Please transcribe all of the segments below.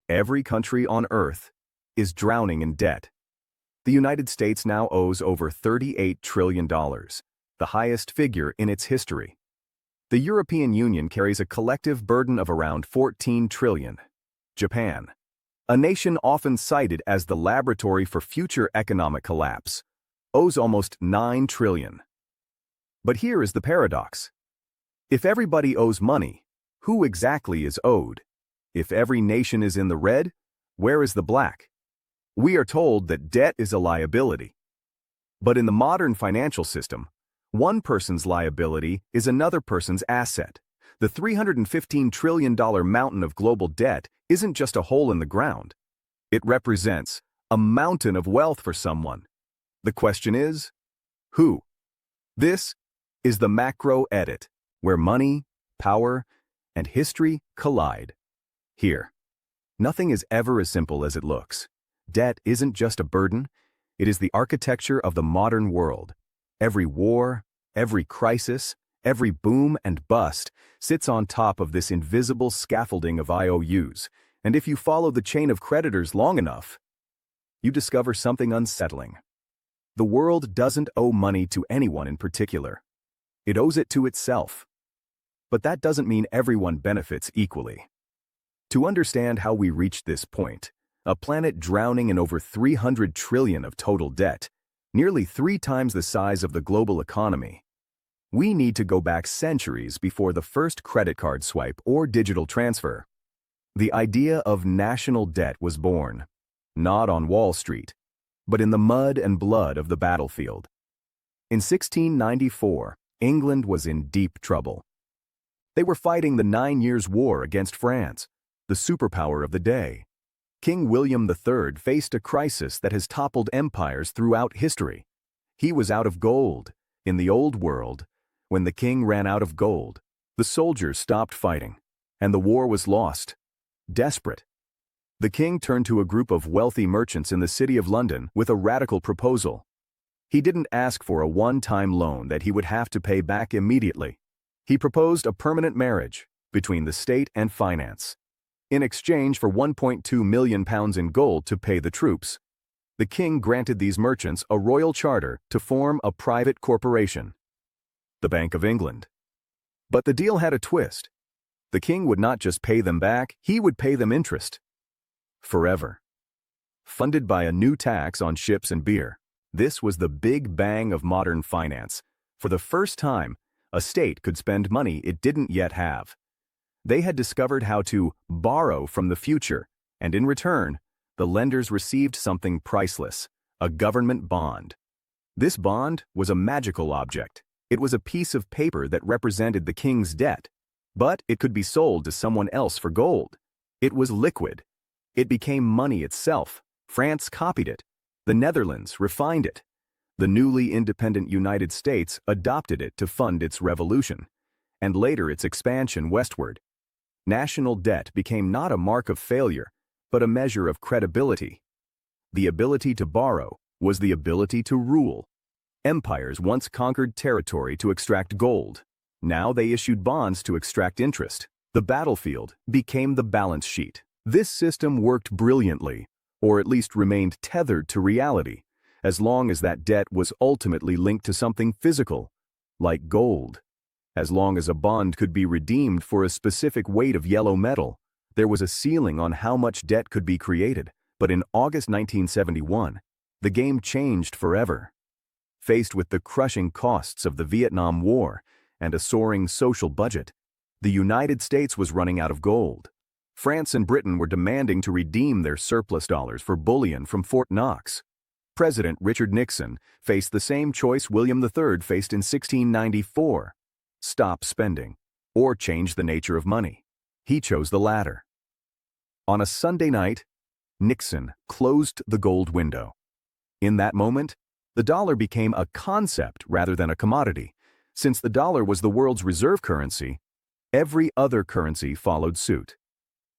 Every country on Earth is drowning in debt. The United States now owes over $38 trillion, the highest figure in its history. The European Union carries a collective burden of around 14 trillion. Japan, a nation often cited as the laboratory for future economic collapse, owes almost 9 trillion. But here is the paradox. If everybody owes money, who exactly is owed? If every nation is in the red, where is the black? We are told that debt is a liability. But in the modern financial system, one person's liability is another person's asset. The $315 trillion mountain of global debt isn't just a hole in the ground. It represents a mountain of wealth for someone. The question is, who? This is the macro edit, where money, power, and history collide. Here, nothing is ever as simple as it looks. Debt isn't just a burden, it is the architecture of the modern world. Every war, every crisis, every boom and bust sits on top of this invisible scaffolding of IOUs, and if you follow the chain of creditors long enough, you discover something unsettling. The world doesn't owe money to anyone in particular. It owes it to itself. But that doesn't mean everyone benefits equally. To understand how we reached this point, a planet drowning in over 300 trillion of total debt, nearly 3 times the size of the global economy, we need to go back centuries before the first credit card swipe or digital transfer. The idea of national debt was born, not on Wall Street, but in the mud and blood of the battlefield. In 1694, England was in deep trouble. They were fighting the 9 Years' War against France, the superpower of the day. King William III faced a crisis that has toppled empires throughout history. He was out of gold. In the old world, when the king ran out of gold, the soldiers stopped fighting, and the war was lost. Desperate, the king turned to a group of wealthy merchants in the city of London with a radical proposal. He didn't ask for a one-time loan that he would have to pay back immediately. He proposed a permanent marriage between the state and finance. In exchange for £1.2 million in gold to pay the troops, the king granted these merchants a royal charter to form a private corporation, the Bank of England. But the deal had a twist. The king would not just pay them back, he would pay them interest. Forever. Funded by a new tax on ships and beer, this was the big bang of modern finance. For the first time, a state could spend money it didn't yet have. They had discovered how to borrow from the future, and in return, the lenders received something priceless, a government bond. This bond was a magical object. It was a piece of paper that represented the king's debt, but it could be sold to someone else for gold. It was liquid. It became money itself. France copied it. The Netherlands refined it. The newly independent United States adopted it to fund its revolution, and later its expansion westward. National debt became not a mark of failure, but a measure of credibility. The ability to borrow was the ability to rule. Empires once conquered territory to extract gold. Now they issued bonds to extract interest. The battlefield became the balance sheet. This system worked brilliantly, or at least remained tethered to reality, as long as that debt was ultimately linked to something physical, like gold. As long as a bond could be redeemed for a specific weight of yellow metal, there was a ceiling on how much debt could be created. But in August 1971, the game changed forever. Faced with the crushing costs of the Vietnam War and a soaring social budget, the United States was running out of gold. France and Britain were demanding to redeem their surplus dollars for bullion from Fort Knox. President Richard Nixon faced the same choice William III faced in 1694. Stop spending, or change the nature of money. He chose the latter. On a Sunday night, Nixon closed the gold window. In that moment, the dollar became a concept rather than a commodity. Since the dollar was the world's reserve currency, every other currency followed suit.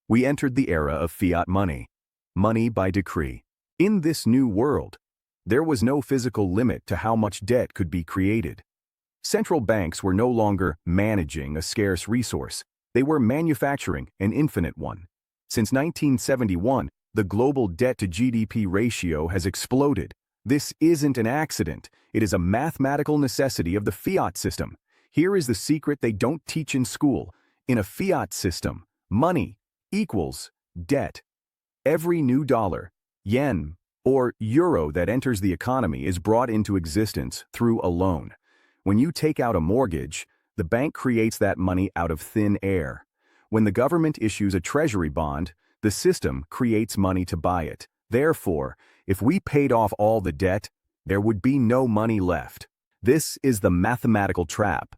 We entered the era of fiat money, money by decree. In this new world, there was no physical limit to how much debt could be created. Central banks were no longer managing a scarce resource. They were manufacturing an infinite one. Since 1971, the global debt-to-GDP ratio has exploded. This isn't an accident. It is a mathematical necessity of the fiat system. Here is the secret they don't teach in school. In a fiat system, money equals debt. Every new dollar, yen, or euro that enters the economy is brought into existence through a loan. When you take out a mortgage, the bank creates that money out of thin air. When the government issues a treasury bond, the system creates money to buy it. Therefore, if we paid off all the debt, there would be no money left. This is the mathematical trap.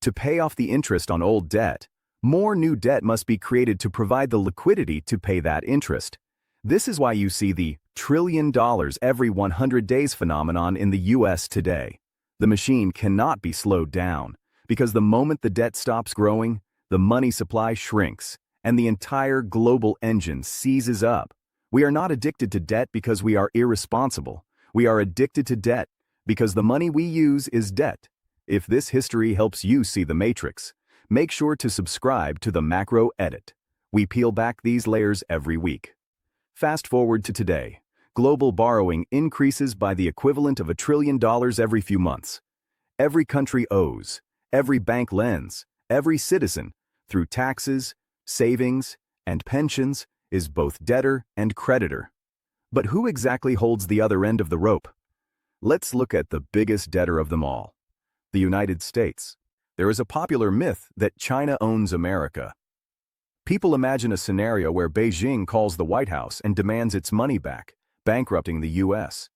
To pay off the interest on old debt, more new debt must be created to provide the liquidity to pay that interest. This is why you see the $1 trillion every 100 days phenomenon in the US today. The machine cannot be slowed down, because the moment the debt stops growing, the money supply shrinks, and the entire global engine seizes up. We are not addicted to debt because we are irresponsible. We are addicted to debt because the money we use is debt. If this history helps you see the matrix, make sure to subscribe to the Macro Edit. We peel back these layers every week. Fast forward to today. Global borrowing increases by the equivalent of $1 trillion every few months. Every country owes, every bank lends, every citizen, through taxes, savings, and pensions, is both debtor and creditor. But who exactly holds the other end of the rope? Let's look at the biggest debtor of them all, the United States. There is a popular myth that China owns America. People imagine a scenario where Beijing calls the White House and demands its money back, bankrupting the U.S.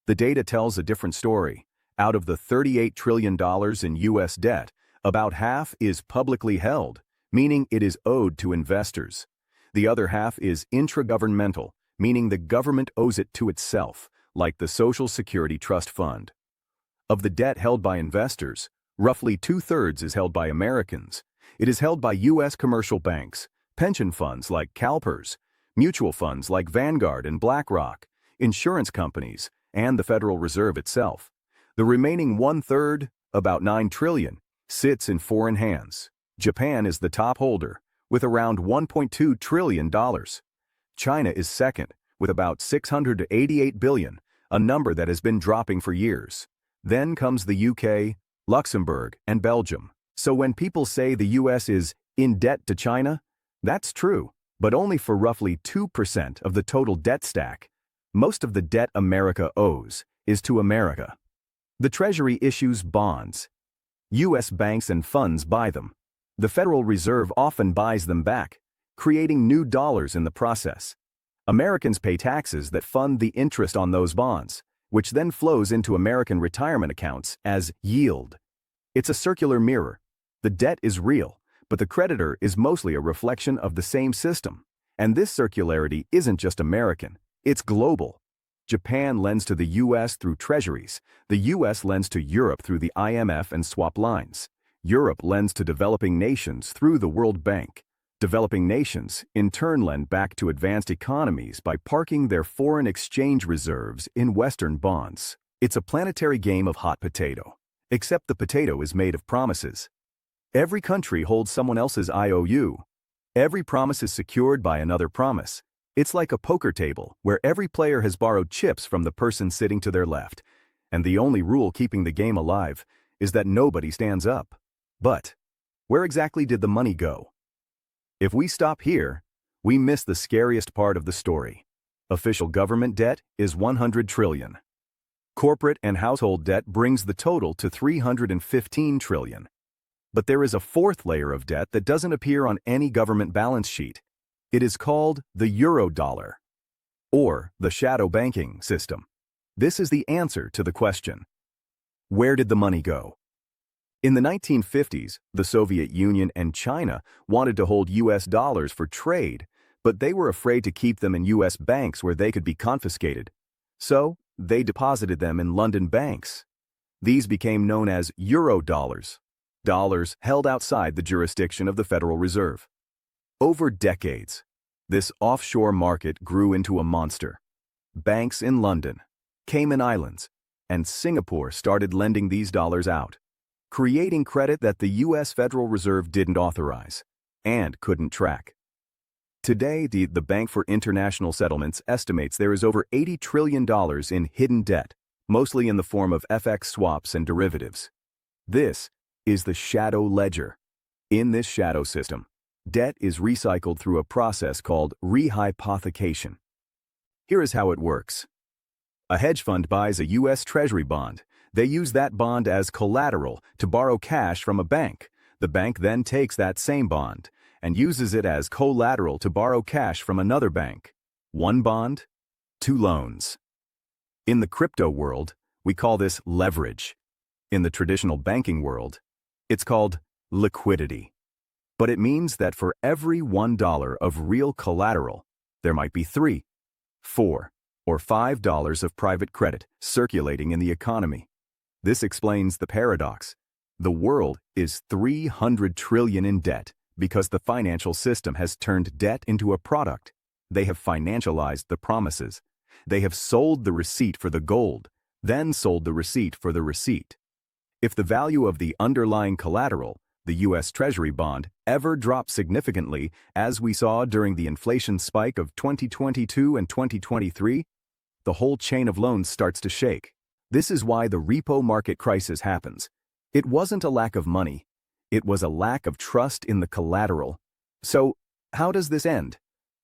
The data tells a different story. Out of the $38 trillion in U.S. debt, about half is publicly held, meaning it is owed to investors. The other half is intragovernmental, meaning the government owes it to itself, like the Social Security Trust Fund. Of the debt held by investors, roughly 2/3 is held by Americans. It is held by U.S. commercial banks, pension funds like CalPERS, mutual funds like Vanguard and BlackRock, insurance companies, and the Federal Reserve itself. The remaining 1/3, about $9 trillion, sits in foreign hands. Japan is the top holder, with around $1.2 trillion. China is second, with about $688 billion, a number that has been dropping for years. Then comes the UK, Luxembourg, and Belgium. So when people say the US is in debt to China, that's true, but only for roughly 2% of the total debt stack. Most of the debt America owes is to America. The Treasury issues bonds. U.S. banks and funds buy them. The Federal Reserve often buys them back, creating new dollars in the process. Americans pay taxes that fund the interest on those bonds, which then flows into American retirement accounts as yield. It's a circular mirror. The debt is real, but the creditor is mostly a reflection of the same system. And this circularity isn't just American, it's global. Japan lends to the U.S. through treasuries. The U.S. lends to Europe through the IMF and swap lines. Europe lends to developing nations through the World Bank. Developing nations, in turn, lend back to advanced economies by parking their foreign exchange reserves in Western bonds. It's a planetary game of hot potato, except the potato is made of promises. Every country holds someone else's IOU. Every promise is secured by another promise. It's like a poker table where every player has borrowed chips from the person sitting to their left, and the only rule keeping the game alive is that nobody stands up. But where exactly did the money go? If we stop here, we miss the scariest part of the story. Official government debt is $100 trillion. Corporate and household debt brings the total to $315 trillion. But there is a fourth layer of debt that doesn't appear on any government balance sheet. It is called the Eurodollar, or the shadow banking system. This is the answer to the question, where did the money go? In the 1950s, the Soviet Union and China wanted to hold U.S. dollars for trade, but they were afraid to keep them in U.S. banks where they could be confiscated. So, they deposited them in London banks. These became known as Eurodollars, dollars held outside the jurisdiction of the Federal Reserve. Over decades, this offshore market grew into a monster. Banks in London, Cayman Islands, and Singapore started lending these dollars out, creating credit that the U.S. Federal Reserve didn't authorize and couldn't track. Today, the Bank for International Settlements estimates there is over $80 trillion in hidden debt, mostly in the form of FX swaps and derivatives. This is the shadow ledger. In this shadow system, debt is recycled through a process called rehypothecation. Here is how it works. A hedge fund buys a U.S. Treasury bond. They use that bond as collateral to borrow cash from a bank. The bank then takes that same bond and uses it as collateral to borrow cash from another bank. One bond, two loans. In the crypto world, we call this leverage. In the traditional banking world, it's called liquidity. But it means that for every $1 of real collateral, there might be $3, $4, or $5 of private credit circulating in the economy. This explains the paradox. The world is $300 trillion in debt because the financial system has turned debt into a product. They have financialized the promises. They have sold the receipt for the gold, then sold the receipt for the receipt. If the value of the underlying collateral, the U.S. Treasury bond, ever drops significantly, as we saw during the inflation spike of 2022 and 2023, the whole chain of loans starts to shake. This is why the repo market crisis happens. It wasn't a lack of money. It was a lack of trust in the collateral. So, how does this end?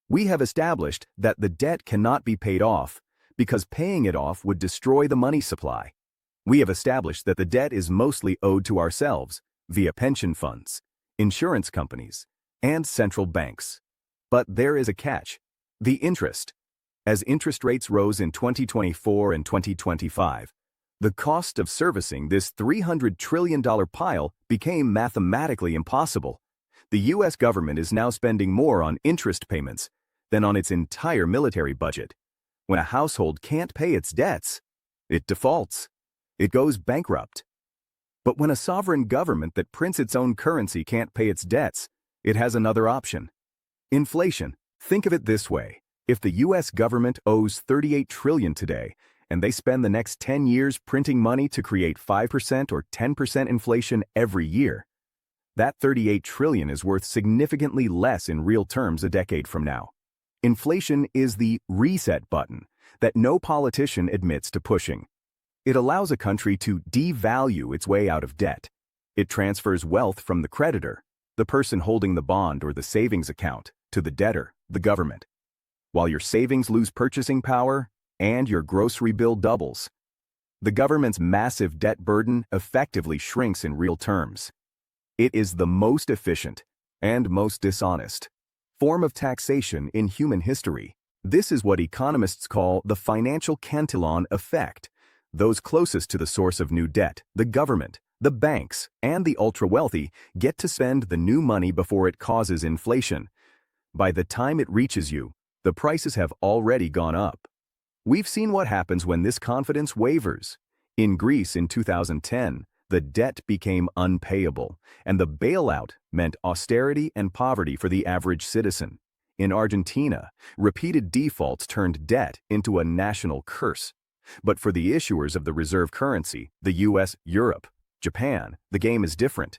We have established that the debt cannot be paid off because paying it off would destroy the money supply. We have established that the debt is mostly owed to ourselves via pension funds, insurance companies, and central banks. But there is a catch: the interest. As interest rates rose in 2024 and 2025, the cost of servicing this $300 trillion pile became mathematically impossible. The U.S. government is now spending more on interest payments than on its entire military budget. When a household can't pay its debts, it defaults. It goes bankrupt. But when a sovereign government that prints its own currency can't pay its debts, it has another option. Inflation. Think of it this way. If the U.S. government owes $38 trillion today, and they spend the next 10 years printing money to create 5% or 10% inflation every year, that $38 trillion is worth significantly less in real terms a decade from now. Inflation is the reset button that no politician admits to pushing. It allows a country to devalue its way out of debt. It transfers wealth from the creditor, the person holding the bond or the savings account, to the debtor, the government. While your savings lose purchasing power and your grocery bill doubles, the government's massive debt burden effectively shrinks in real terms. It is the most efficient and most dishonest form of taxation in human history. This is what economists call the financial Cantillon effect. Those closest to the source of new debt, the government, the banks, and the ultra-wealthy, get to spend the new money before it causes inflation. By the time it reaches you, the prices have already gone up. We've seen what happens when this confidence wavers. In Greece in 2010, the debt became unpayable, and the bailout meant austerity and poverty for the average citizen. In Argentina, repeated defaults turned debt into a national curse. But for the issuers of the reserve currency, the US, Europe, Japan, the game is different.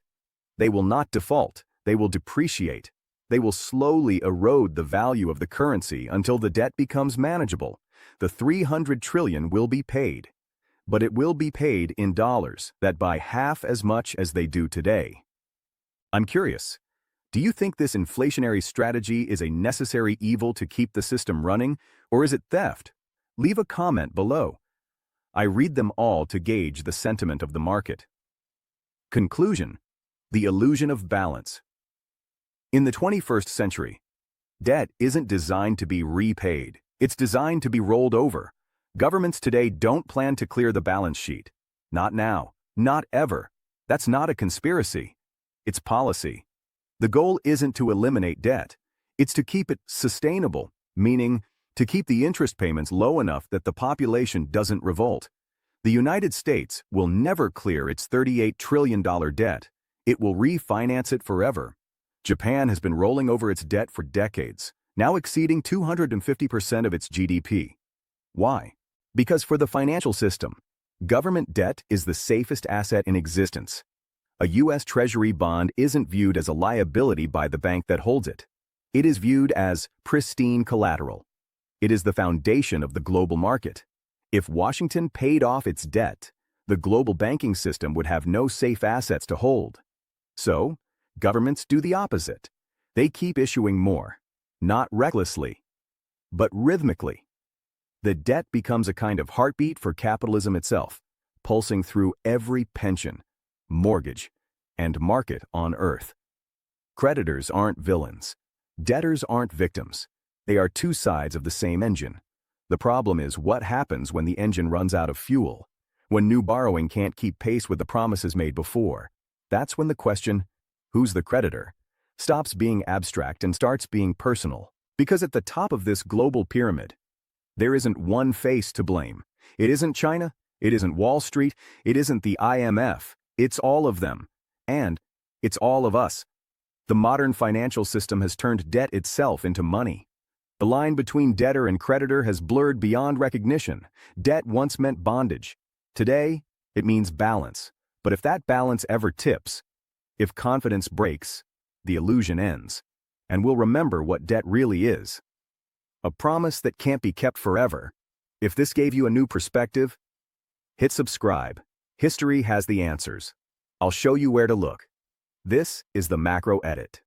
They will not default. They will depreciate. They will slowly erode the value of the currency until the debt becomes manageable. The $300 trillion will be paid. But it will be paid in dollars that buy half as much as they do today. I'm curious, do you think this inflationary strategy is a necessary evil to keep the system running, or is it theft? Leave a comment below. I read them all to gauge the sentiment of the market. Conclusion: the illusion of balance. In the 21st century, debt isn't designed to be repaid. It's designed to be rolled over. Governments today don't plan to clear the balance sheet. Not now. Not ever. That's not a conspiracy. It's policy. The goal isn't to eliminate debt. It's to keep it sustainable, meaning to keep the interest payments low enough that the population doesn't revolt. The United States will never clear its $38 trillion debt. It will refinance it forever. Japan has been rolling over its debt for decades, now exceeding 250% of its GDP. Why? Because for the financial system, government debt is the safest asset in existence. A U.S. Treasury bond isn't viewed as a liability by the bank that holds it. It is viewed as pristine collateral. It is the foundation of the global market. If Washington paid off its debt, the global banking system would have no safe assets to hold. So, governments do the opposite. They keep issuing more, not recklessly, but rhythmically. The debt becomes a kind of heartbeat for capitalism itself, pulsing through every pension, mortgage, and market on Earth. Creditors aren't villains. Debtors aren't victims. They are two sides of the same engine. The problem is what happens when the engine runs out of fuel, when new borrowing can't keep pace with the promises made before. That's when the question, who's the creditor, stops being abstract and starts being personal. Because at the top of this global pyramid, there isn't one face to blame. It isn't China, it isn't Wall Street, it isn't the IMF. It's all of them. And it's all of us. The modern financial system has turned debt itself into money. The line between debtor and creditor has blurred beyond recognition. Debt once meant bondage. Today, it means balance. But if that balance ever tips, if confidence breaks, the illusion ends. And we'll remember what debt really is. A promise that can't be kept forever. If this gave you a new perspective, hit subscribe. History has the answers. I'll show you where to look. This is the Macro Edit.